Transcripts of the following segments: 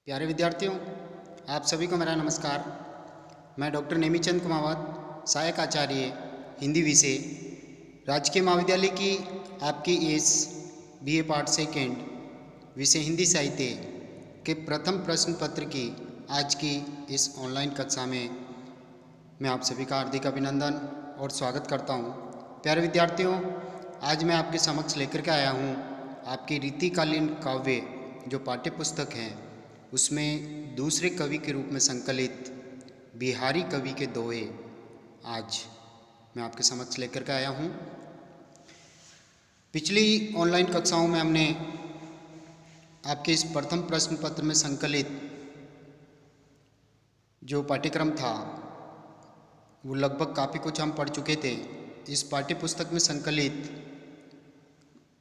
प्यारे विद्यार्थियों, आप सभी को मेरा नमस्कार। मैं डॉक्टर नेमीचंद कुमावत, सहायक आचार्य हिंदी विषय, राजकीय महाविद्यालय की आपकी इस बीए पार्ट सेकेंड विषय हिंदी साहित्य के प्रथम प्रश्न पत्र की आज की इस ऑनलाइन कक्षा में मैं आप सभी का हार्दिक अभिनंदन और स्वागत करता हूँ। प्यारे विद्यार्थियों, आज मैं आपके समक्ष लेकर के आया हूँ आपकी रीतिकालीन काव्य जो पाठ्य पुस्तक है उसमें दूसरे कवि के रूप में संकलित बिहारी कवि के दोहे आज मैं आपके समक्ष लेकर के आया हूँ। पिछली ऑनलाइन कक्षाओं में हमने आपके इस प्रथम प्रश्न पत्र में संकलित जो पाठ्यक्रम था वो लगभग काफ़ी कुछ हम पढ़ चुके थे। इस पाठ्य पुस्तक में संकलित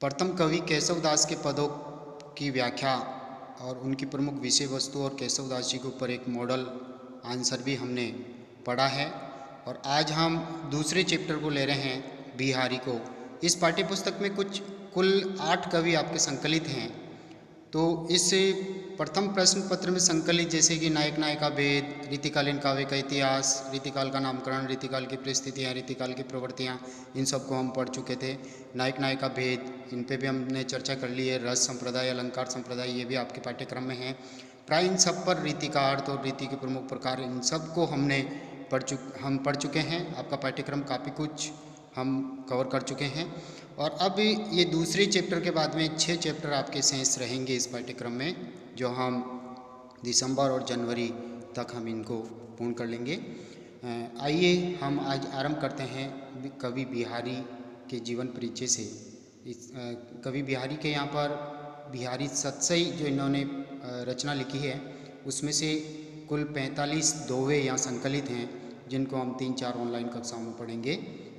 प्रथम कवि केशवदास के पदों की व्याख्या और उनकी प्रमुख विषय वस्तु और केशवदास जी के ऊपर एक मॉडल आंसर भी हमने पढ़ा है। और आज हम दूसरे चैप्टर को ले रहे हैं, बिहारी को। इस पाठ्य पुस्तक में कुल 8 कवि आपके संकलित हैं। तो इस प्रथम प्रश्न पत्र में संकलित जैसे कि नायक नायिका भेद, रीतिकालीन काव्य का इतिहास, रीतिकाल का नामकरण, रीतिकाल की परिस्थितियाँ, रीतिकाल की प्रवृत्तियाँ, इन सब को हम पढ़ चुके थे। नायक नायिका भेद, इन पे भी हमने चर्चा कर ली है। रस संप्रदाय, अलंकार संप्रदाय, ये भी आपके पाठ्यक्रम में है। प्राय इन सब पर रीति का अर्थ और रीति के प्रमुख प्रकार, इन सब को हम पढ़ चुके हैं। आपका पाठ्यक्रम काफ़ी कुछ हम कवर कर चुके हैं। और अब ये दूसरे चैप्टर के बाद में 6 चैप्टर आपके शेष रहेंगे इस पाठ्यक्रम में, जो हम दिसंबर और जनवरी तक हम इनको पूर्ण कर लेंगे। आइए हम आज आरंभ करते हैं कवि बिहारी के जीवन परिचय से। कवि बिहारी के यहाँ पर बिहारी सतसई जो इन्होंने रचना लिखी है उसमें से कुल 45 दोहे यहाँ संकलित हैं, जिनको हम 3-4 ऑनलाइन कक्षाओं में पढ़ेंगे।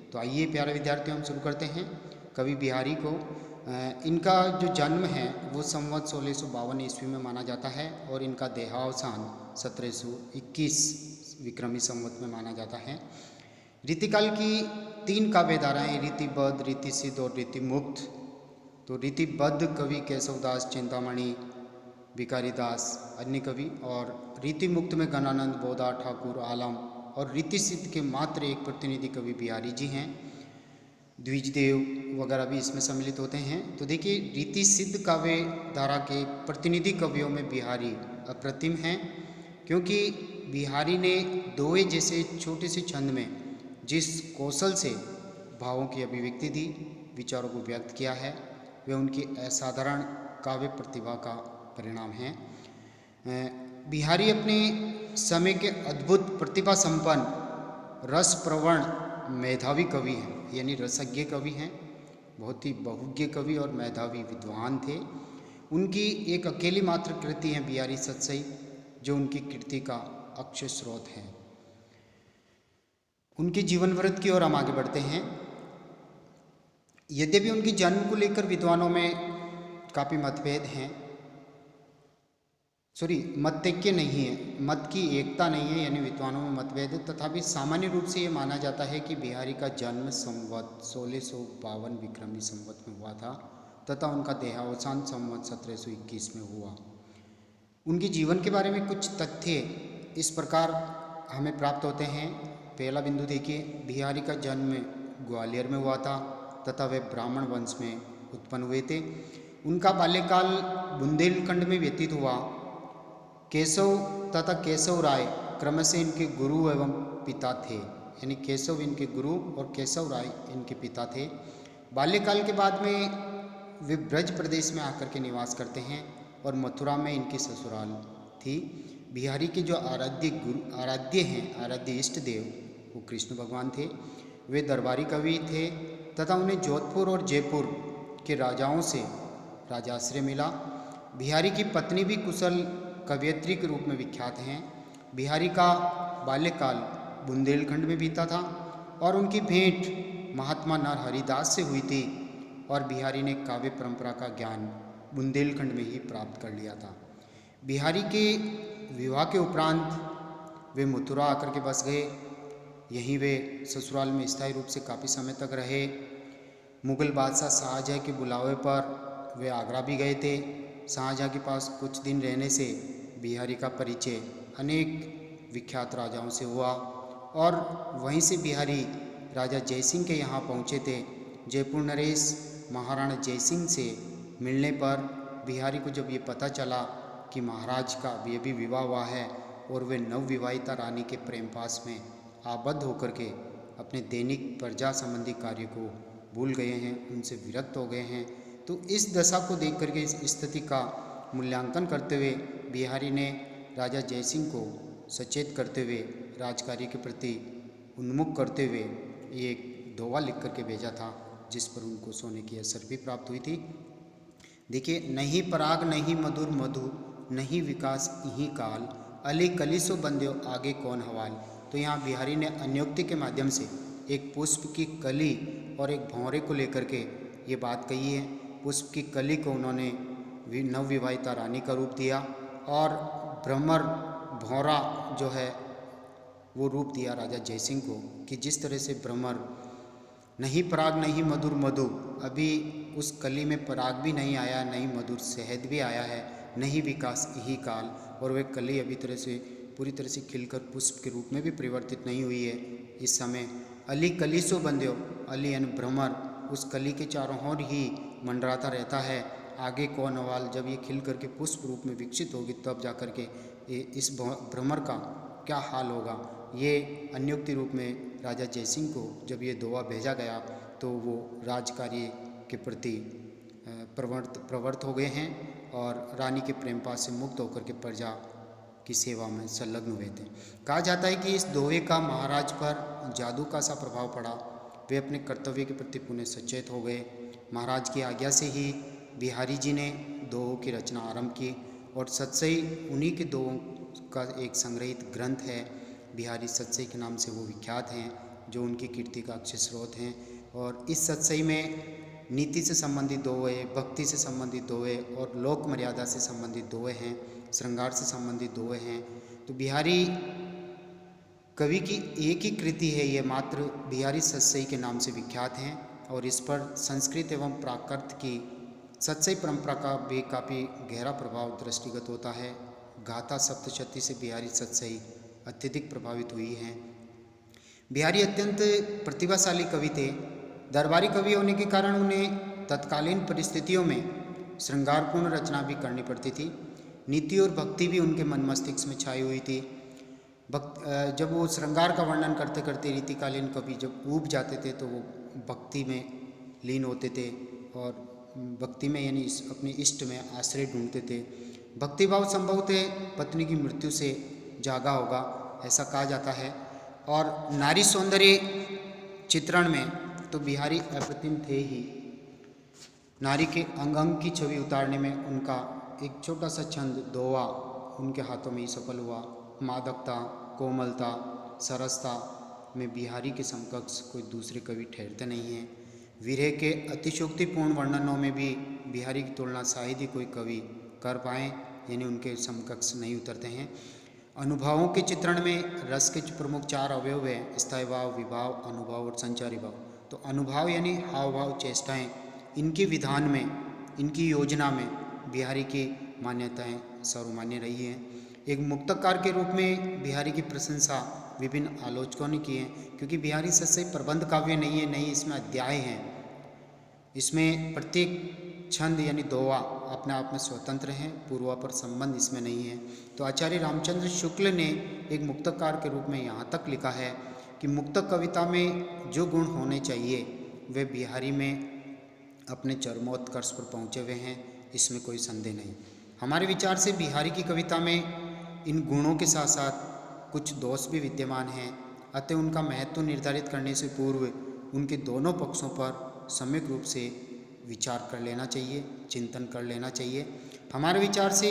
तो आइए प्यारे विद्यार्थियों, हम शुरू करते हैं। कवि बिहारी को इनका जो जन्म है वो संवत 1652 ईस्वी में माना जाता है और इनका देहावसान 1721 विक्रमी संवत में माना जाता है। रीतिकाल की 3 काव्यधाराएँ, रीतिबद्ध, रीतिसिद्ध और रीतिमुक्त। तो रीतिबद्ध कवि केशवदास, चिंतामणि, भिखारीदास, अन्य कवि, और रीतिमुक्त में गणानंद, बोधा, ठाकुर, आलम, और रीतिसिद्ध के मात्र एक प्रतिनिधि कवि बिहारी जी हैं। द्विजदेव वगैरह भी इसमें सम्मिलित होते हैं। तो देखिए, रीति सिद्ध काव्य धारा के प्रतिनिधि कवियों में बिहारी अप्रतिम हैं, क्योंकि बिहारी ने दोहे जैसे छोटे से छंद में जिस कौशल से भावों की अभिव्यक्ति दी, विचारों को व्यक्त किया है, वे उनकी असाधारण काव्य प्रतिभा का परिणाम हैं। बिहारी अपने समय के अद्भुत प्रतिभा संपन्न रस प्रवण मेधावी कवि हैं, यानी रसज्ञ कवि हैं। बहुत ही बहुज्ञ कवि और मेधावी विद्वान थे। उनकी एक अकेली मात्र कृति है बिहारी सतसई, जो उनकी कृति का अक्षय स्रोत है। उनके जीवन वृत्त की ओर हम आगे बढ़ते हैं। यद्यपि उनके जन्म को लेकर विद्वानों में काफ़ी मतभेद हैं, मतैक्य नहीं है, मत की एकता नहीं है, यानी विद्वानों में मतभेद है। तथापि सामान्य रूप से ये माना जाता है कि बिहारी का जन्म संवत 1652 विक्रमी संवत में हुआ था तथा उनका देहावसान संवत 1721 में हुआ। उनके जीवन के बारे में कुछ तथ्य इस प्रकार हमें प्राप्त होते हैं। पहला बिंदु देखिए, बिहारी का जन्म ग्वालियर में हुआ था तथा वे ब्राह्मण वंश में उत्पन्न हुए थे। उनका बाल्यकाल बुंदेलखंड में व्यतीत हुआ। केशव तथा केशव राय क्रमशः इनके गुरु एवं पिता थे, यानी केशव इनके गुरु और केशव राय इनके पिता थे। बाल्यकाल के बाद में वे ब्रज प्रदेश में आकर के निवास करते हैं और मथुरा में इनकी ससुराल थी। बिहारी के जो आराध्य इष्ट देव वो कृष्ण भगवान थे। वे दरबारी कवि थे तथा उन्हें जोधपुर और जयपुर के राजाओं से राजाश्रय मिला। बिहारी की पत्नी भी कुशल कवयित्री के रूप में विख्यात हैं। बिहारी का बाल्यकाल बुंदेलखंड में बीता था और उनकी भेंट महात्मा नरहरिदास से हुई थी और बिहारी ने काव्य परंपरा का ज्ञान बुंदेलखंड में ही प्राप्त कर लिया था। बिहारी के विवाह के उपरांत वे मथुरा आकर के बस गए। यहीं वे ससुराल में स्थायी रूप से काफ़ी समय तक रहे। मुग़ल बादशाह शाहजहाँ के बुलावे पर वे आगरा भी गए थे। शाहजहाँ के पास कुछ दिन रहने से बिहारी का परिचय अनेक विख्यात राजाओं से हुआ और वहीं से बिहारी राजा जयसिंह के यहाँ पहुँचे थे। जयपुर नरेश महाराणा जयसिंह से मिलने पर बिहारी को जब ये पता चला कि महाराज का ये भी विवाह हुआ है और वे नवविवाहिता रानी के प्रेम पास में आबद्ध होकर के अपने दैनिक प्रजा संबंधी कार्य को भूल गए हैं, उनसे विरक्त हो गए हैं। तो इस दशा को देख करके, इस स्थिति का मूल्यांकन करते हुए बिहारी ने राजा जयसिंह को सचेत करते हुए, राजकार्य के प्रति उन्मुख करते हुए ये एक दोहा लिख करके भेजा था, जिस पर उनको सोने की असर भी प्राप्त हुई थी। देखिए, नहीं पराग नहीं मधुर मधु, नहीं विकास इही काल, अली कलिसो बंद्यो आगे कौन हवाल। तो यहाँ बिहारी ने अन्योक्ति के माध्यम से एक पुष्प की कली और एक भौरे को लेकर के ये बात कही है। पुष्प की कली को उन्होंने नवविवाहिता रानी का रूप दिया और भ्रमर भौरा जो है वो रूप दिया राजा जयसिंह को, कि जिस तरह से भ्रमर नहीं पराग नहीं मधुर मधु, अभी उस कली में पराग भी नहीं आया, नहीं मधुर शहद भी आया है, नहीं विकास यही काल, और वह कली अभी तरह से पूरी तरह से खिलकर पुष्प के रूप में भी परिवर्तित नहीं हुई है इस समय। अली कलिसो बंध्यो, अली यानी भ्रमर उस कली के चारों ओर ही मंडराता रहता है। आगे कौन अवाल, जब ये खिल करके पुष्प रूप में विकसित होगी तब जा कर के इस भ्रमर का क्या हाल होगा। ये अन्योक्ति रूप में राजा जयसिंह को जब ये दोहा भेजा गया तो वो राजकार्य के प्रति प्रवृत्त हो गए हैं और रानी के प्रेम पास से मुक्त होकर के प्रजा की सेवा में संलग्न हुए थे। कहा जाता है कि इस दोहे का महाराज पर जादू का सा प्रभाव पड़ा, वे अपने कर्तव्य के प्रति पुनः सचेत हो गए। महाराज की आज्ञा से ही बिहारी जी ने दोहों की रचना आरंभ की और सतसई उन्हीं के दोहों का एक संग्रहित ग्रंथ है। बिहारी सतसई के नाम से वो विख्यात हैं, जो उनकी कीर्ति का अक्षय स्रोत हैं। और इस सतसई में नीति से संबंधित दोहे, भक्ति से संबंधित दोहे और लोक मर्यादा से संबंधित दोहे हैं, श्रृंगार से संबंधित दोहे हैं। तो बिहारी कवि की एक ही कृति है, ये मात्र बिहारी सतसई के नाम से विख्यात हैं और इस पर संस्कृत एवं प्राकृत की सतसई परंपरा का भी काफ़ी गहरा प्रभाव दृष्टिगत होता है। गाथा सप्तशती से बिहारी सतसई अत्यधिक प्रभावित हुई हैं। बिहारी अत्यंत प्रतिभाशाली कवि थे। दरबारी कवि होने के कारण उन्हें तत्कालीन परिस्थितियों में श्रृंगारपूर्ण रचना भी करनी पड़ती थी। नीति और भक्ति भी उनके मन मस्तिष्क में छाई हुई थी। जब वो श्रृंगार का वर्णन करते करते रीतिकालीन कवि जब ऊब जाते थे तो वो भक्ति में लीन होते थे और भक्ति में यानी अपने इष्ट में आश्रय ढूंढते थे। भक्तिभाव संभवतः पत्नी की मृत्यु से जागा होगा, ऐसा कहा जाता है। और नारी सौंदर्य चित्रण में तो बिहारी अप्रतिम थे ही। नारी के अंग अंग की छवि उतारने में उनका एक छोटा सा छंद दोहा उनके हाथों में ही सफल हुआ। मादकता, कोमलता, सरसता में बिहारी के समकक्ष कोई दूसरे कवि ठहरते नहीं हैं। विरह के अतिशोक्तिपूर्ण वर्णनों में भी बिहारी की तुलना शायद ही कोई कवि कर पाएँ, यानी उनके समकक्ष नहीं उतरते हैं। अनुभवों के चित्रण में रस के प्रमुख चार अवयव हैं, स्थायी भाव, विभाव, अनुभव और संचारी भाव। तो अनुभव यानी हाव भाव, चेष्टाएँ, इनके विधान में, इनकी योजना में बिहारी की मान्यताएं सर्वमान्य रही हैं। एक मुक्तकार के रूप में बिहारी की प्रशंसा विभिन्न आलोचकों ने की है, क्योंकि बिहारी सतसई प्रबंध काव्य नहीं है, नहीं इसमें अध्याय हैं। इसमें प्रत्येक छंद यानी दोहा अपने आप में स्वतंत्र हैं, पूर्वापर संबंध इसमें नहीं है। तो आचार्य रामचंद्र शुक्ल ने एक मुक्तकार के रूप में यहाँ तक लिखा है कि मुक्तक कविता में जो गुण होने चाहिए वे बिहारी में अपने चरमोत्कर्ष पर पहुँचे हुए हैं, इसमें कोई संदेह नहीं। हमारे विचार से बिहारी की कविता में इन गुणों के साथ साथ कुछ दोष भी विद्यमान हैं, अतः उनका महत्व निर्धारित करने से पूर्व उनके दोनों पक्षों पर सम्यक रूप से विचार कर लेना चाहिए, चिंतन कर लेना चाहिए। हमारे विचार से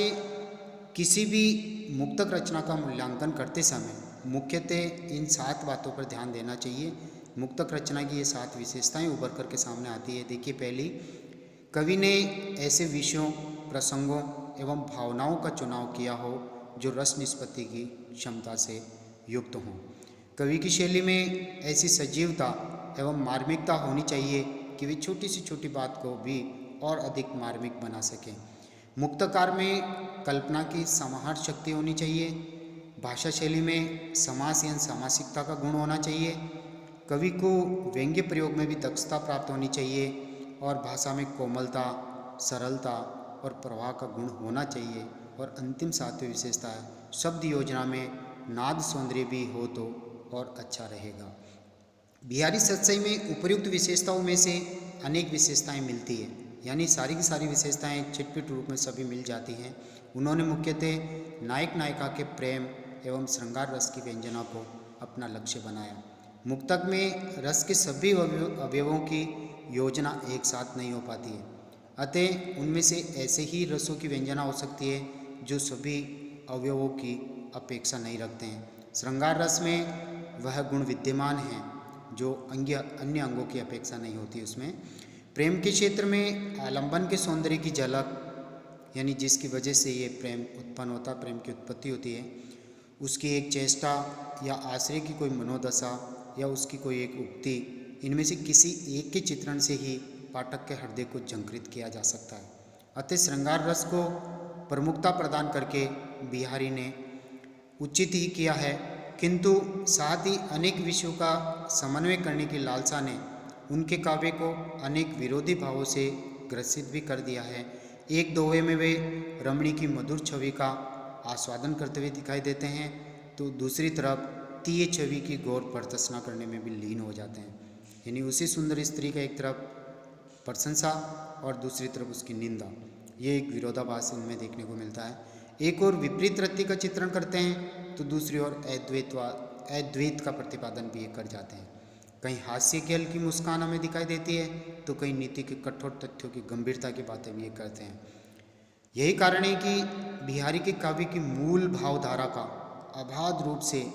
किसी भी मुक्तक रचना का मूल्यांकन करते समय मुख्यतः इन 7 बातों पर ध्यान देना चाहिए। मुक्तक रचना की ये 7 विशेषताएं उभर करके सामने आती है। देखिए, पहली, कवि ने ऐसे विषयों, प्रसंगों एवं भावनाओं का चुनाव किया हो जो रस निष्पत्ति की क्षमता से युक्त हों। कवि की शैली में ऐसी सजीवता एवं मार्मिकता होनी चाहिए कि वे छोटी से छोटी बात को भी और अधिक मार्मिक बना सकें। मुक्तकार में कल्पना की समाहर शक्ति होनी चाहिए। भाषा शैली में समास या सामासिकता का गुण होना चाहिए। कवि को व्यंग्य प्रयोग में भी दक्षता प्राप्त होनी चाहिए और भाषा में कोमलता, सरलता और प्रवाह का गुण होना चाहिए। और अंतिम सातवीं विशेषता है शब्द योजना में नाद सौंदर्य भी हो तो और अच्छा रहेगा। बिहारी सतसई में उपर्युक्त विशेषताओं में से अनेक विशेषताएं मिलती है, यानी सारी की सारी विशेषताएं चिटपिट रूप में सभी मिल जाती हैं। उन्होंने मुख्यतः नायक नायिका के प्रेम एवं श्रृंगार रस की व्यंजना को अपना लक्ष्य बनाया। मुक्तक में रस के सभी अवयवों की योजना एक साथ नहीं हो पाती है, अतः उनमें से ऐसे ही रसों की व्यंजना हो सकती है जो सभी अवयवों की अपेक्षा नहीं रखते हैं। श्रृंगार रस में वह गुण विद्यमान है जो अन्य अंगों की अपेक्षा नहीं होती उसमें। प्रेम के क्षेत्र में आलंबन के सौंदर्य की झलक, यानी जिसकी वजह से ये प्रेम उत्पन्न होता, प्रेम की उत्पत्ति होती है, उसकी एक चेष्टा या आश्रय की कोई मनोदशा या उसकी कोई एक उक्ति, इनमें से किसी एक के चित्रण से ही पाठक के हृदय को झंकृत किया जा सकता है। अतः श्रृंगार रस को प्रमुखता प्रदान करके बिहारी ने उचित ही किया है, किंतु साथ ही अनेक विषयों का समन्वय करने की लालसा ने उनके काव्य को अनेक विरोधी भावों से ग्रसित भी कर दिया है। एक दोहे में वे रमणी की मधुर छवि का आस्वादन करते हुए दिखाई देते हैं, तो दूसरी तरफ तीय छवि की गौर प्रदर्शना करने में भी लीन हो जाते हैं। यानी उसी सुंदर स्त्री का एक तरफ प्रशंसा और दूसरी तरफ उसकी निंदा, ये एक विरोधाभास इनमें देखने को मिलता है। एक और विपरीत रति का चित्रण करते हैं तो दूसरी ओर अद्वैत का प्रतिपादन भी ये कर जाते हैं। कहीं हास्य की हल्की मुस्कान हमें दिखाई देती है तो कहीं नीति के कठोर तथ्यों की गंभीरता की बातें भी ये करते हैं। यही कारण है कि बिहारी के काव्य की मूल भावधारा का अबाध रूप से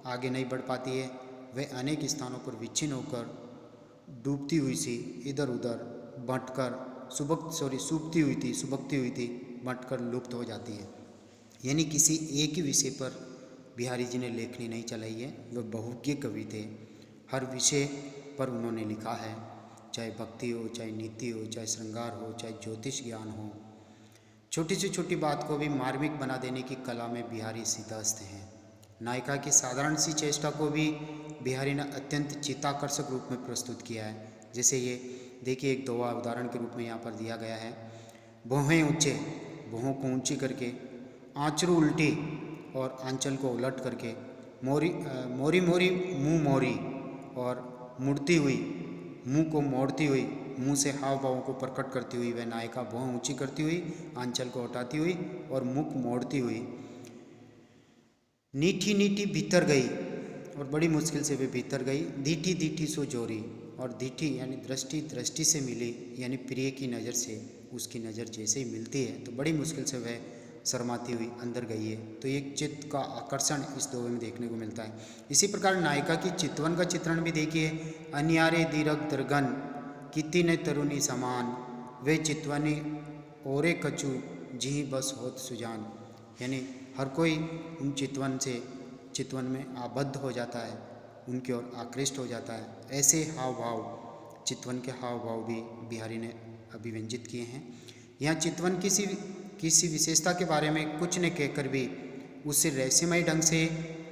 आगे नहीं बढ़ पाती है। वह अनेक स्थानों पर विच्छिन्न होकर डूबती हुई सी इधर उधर बंटकर सुबकती हुई थी बंटकर लुप्त हो जाती है। यानी किसी एक ही विषय पर बिहारी जी ने लेखनी नहीं चलाई है, वह बहुज्ञ कवि थे। हर विषय पर उन्होंने लिखा है, चाहे भक्ति हो, चाहे नीति हो, चाहे श्रृंगार हो, चाहे ज्योतिष ज्ञान हो। छोटी से छोटी बात को भी मार्मिक बना देने की कला में बिहारी सिद्धहस्त हैं। नायिका की साधारण सी चेष्टा को भी बिहारी ने अत्यंत चित्ताकर्षक रूप में प्रस्तुत किया है। जैसे ये देखिए, एक दोहा उदाहरण के रूप में यहाँ पर दिया गया है। भौहें ऊंचे, भौहों को ऊंची करके, आंचरू उल्टी और आंचल को उलट करके, मोरी मोरी मुँह मोरी और मुड़ती हुई मुँह को मोड़ती हुई, मुँह से हाव भावों को प्रकट करती हुई वह नायिका भौं ऊंची करती हुई, आंचल को हटाती हुई और मुख मोड़ती हुई नीठी नीठी भीतर गई, और बड़ी मुश्किल से वे भीतर गई। दीठी दीठी सो जोरी, और दीठी यानी दृष्टि, दृष्टि से मिली, यानी प्रिय की नज़र से उसकी नज़र जैसे ही मिलती है तो बड़ी मुश्किल से वह शर्माती हुई अंदर गई है। तो एक चित्त का आकर्षण इस दोहे में देखने को मिलता है। इसी प्रकार नायिका की चितवन का चित्रण भी देखिए। अनियारे दीरग दरगन किति ने तरुणी समान, वे चितवनी ओरे कछु जी बस होत सुजान। यानी हर कोई उन चितवन में आबद्ध हो जाता है, उनकी ओर आकृष्ट हो जाता है। ऐसे हाव भाव, चितवन के हाव भाव भी बिहारी ने अभिव्यंजित किए हैं। यहाँ चितवन किसी विशेषता के बारे में कुछ न कहकर भी उससे रहस्यमय ढंग से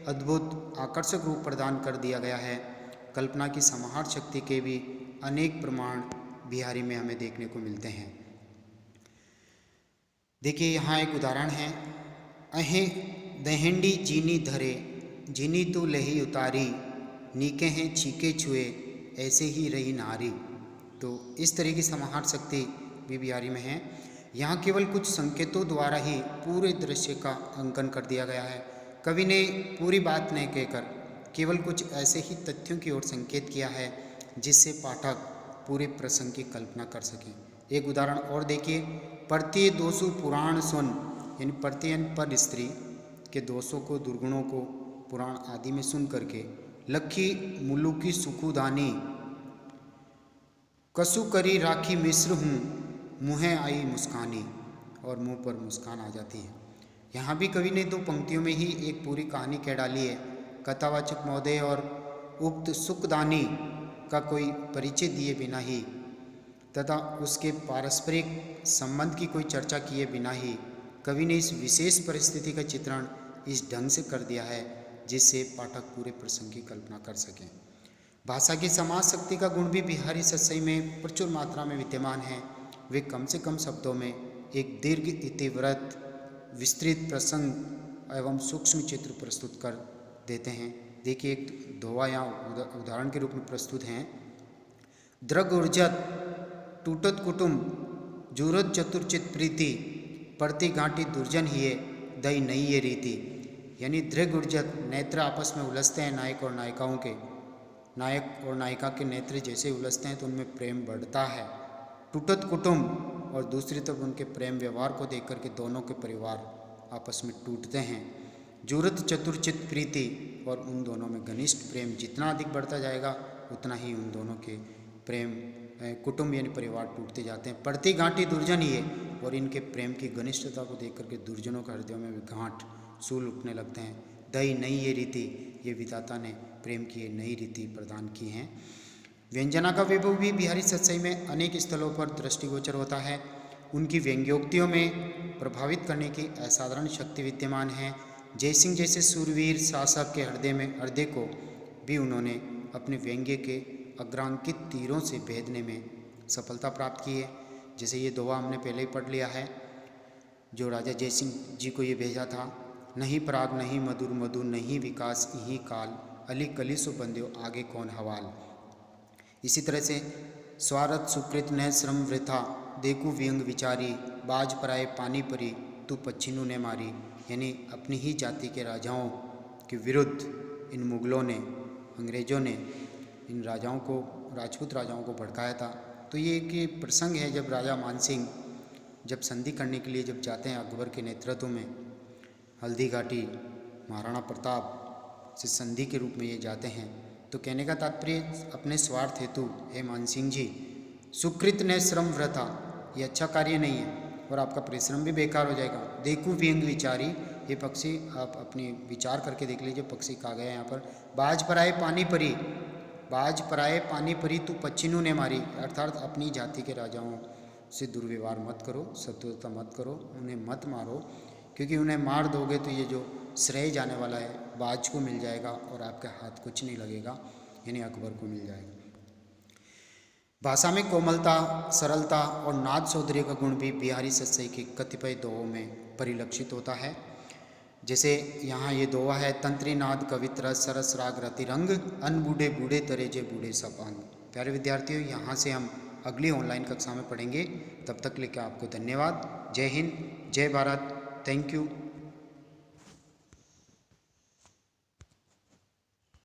अद्भुत आकर्षक रूप प्रदान कर दिया गया है। कल्पना की समाहर शक्ति के भी अनेक प्रमाण बिहारी में हमें देखने को मिलते हैं। देखिए यहाँ एक उदाहरण है। अहे दहेंडी जीनी धरे, जीनी तो लही उतारी, नीके हैं छीके छुए, ऐसे ही रही नारी। तो इस तरह की समाहर शक्ति भी बिहारी में है। यहाँ केवल कुछ संकेतों द्वारा ही पूरे दृश्य का अंकन कर दिया गया है। कवि ने पूरी बात नहीं कहकर केवल कुछ ऐसे ही तथ्यों की ओर संकेत किया है जिससे पाठक पूरे प्रसंग की कल्पना कर सकें। एक उदाहरण और देखिए। प्रत्यय दोषु पुराण सुन, यानी प्रत्ययन पर स्त्री के दोषों को, दुर्गुणों को पुराण आदि में सुन करके, लखी मुलुकी सुखुदानी, कसु करी राखी मिश्र हूँ, मुँह आई मुस्कानी, और मुंह पर मुस्कान आ जाती है। यहाँ भी कवि ने 2 पंक्तियों में ही एक पूरी कहानी कह डाली है। कथावाचक महोदय और उक्त सुखदानी का कोई परिचय दिए बिना ही तथा उसके पारस्परिक संबंध की कोई चर्चा किए बिना ही कवि ने इस विशेष परिस्थिति का चित्रण इस ढंग से कर दिया है जिससे पाठक पूरे प्रसंग की कल्पना कर सकें। भाषा की समाज शक्ति का गुण भी बिहारी सतसई में प्रचुर मात्रा में विद्यमान है। वे कम से कम शब्दों में एक दीर्घ इतिवृत्त, विस्तृत प्रसंग एवं सूक्ष्म चित्र प्रस्तुत कर देते हैं। देखिए एक दोहा यहाँ उदाहरण के रूप में प्रस्तुत हैं। द्रग उर्जत टूटत कुटुंब जूरत चतुर्चित प्रीति पड़ती गांठी दुर्जन हिये दई नहीं ये रीति। यानी दृग उर्जत नेत्र आपस में उलझते हैं, नायक और नायिकाओं के, नायक और नायिका के नेत्र जैसे उलझते हैं तो उनमें प्रेम बढ़ता है। टूटत कुटुंब और दूसरी तरफ उनके प्रेम व्यवहार को देख करके दोनों के परिवार आपस में टूटते हैं। जूरत चतुर्चित प्रीति और उन दोनों में घनिष्ठ प्रेम जितना अधिक बढ़ता जाएगा उतना ही उन दोनों के प्रेम कुटुंब यानी परिवार टूटते जाते हैं। पड़ती गांठी दुर्जन ही है और इनके प्रेम की घनिष्ठता को देख करके दुर्जनों के हृदयों में भी गांठ सूल उठने लगते हैं। दई नई ये रीति, ये विधाता ने प्रेम की ये नई रीति प्रदान की हैं। व्यंजना का विभव भी बिहारी सतसई में अनेक स्थलों पर दृष्टिगोचर होता है। उनकी व्यंग्योक्तियों में प्रभावित करने की असाधारण शक्ति विद्यमान है। जयसिंह जैसे सूरवीर शासक के हृदय को भी उन्होंने अपने व्यंग्य के अग्रांकित तीरों से भेदने में सफलता प्राप्त की है। जैसे ये दोहा हमने पहले ही पढ़ लिया है, जो राजा जयसिंह जी को ये भेजा था। नहीं पराग नहीं मधुर मधु नहीं विकास यही काल अली कली सो बंध्यो आगे कौन हवाल। इसी तरह से स्वार्थ सुकृत न श्रम वृथा देखू व्यंग विचारी बाज पराए पानी परी तू पच्छिनु ने मारी। यानी अपनी ही जाति के राजाओं के विरुद्ध इन मुगलों ने, अंग्रेज़ों ने इन राजाओं को, राजपूत राजाओं को भड़काया था। तो ये एक प्रसंग है जब राजा मानसिंह जब संधि करने के लिए जब जाते हैं अकबर के नेतृत्व में हल्दी घाटी महाराणा प्रताप से संधि के रूप में ये जाते हैं। तो कहने का तात्पर्य अपने स्वार्थ हेतु, हे मानसिंह जी, सुकृत ने श्रम वृथा, ये अच्छा कार्य नहीं है और आपका परिश्रम भी बेकार हो जाएगा। देखू व्यंग विचारी, ये पक्षी आप अपनी विचार करके देख लीजिए, पक्षी कहा गया यहाँ पर। बाज पराए पानी परी, बाज पराए पानी परी तू पच्छिनु ने मारी, अर्थात अपनी जाति के राजाओं से दुर्व्यवहार मत करो, शत्रुता मत करो, उन्हें मत मारो, क्योंकि उन्हें मार दोगे तो ये जो श्रेय जाने वाला है बाज को मिल जाएगा और आपके हाथ कुछ नहीं लगेगा, यानी अकबर को मिल जाएगा। भाषा में कोमलता, सरलता और नाद सौंदर्य का गुण भी बिहारी सतसई के कतिपय दोहों में परिलक्षित होता है। जैसे यहाँ ये दोहा है, तंत्री नाद कवित्र सरस राग रति रंग अन बूढ़े बूढ़े तरे जे बूढ़े सब अंग। प्यारे विद्यार्थियों, यहाँ से हम अगली ऑनलाइन कक्षा में पढ़ेंगे। तब तक लेकर आपको धन्यवाद। जय हिंद, जय भारत, थैंक यू।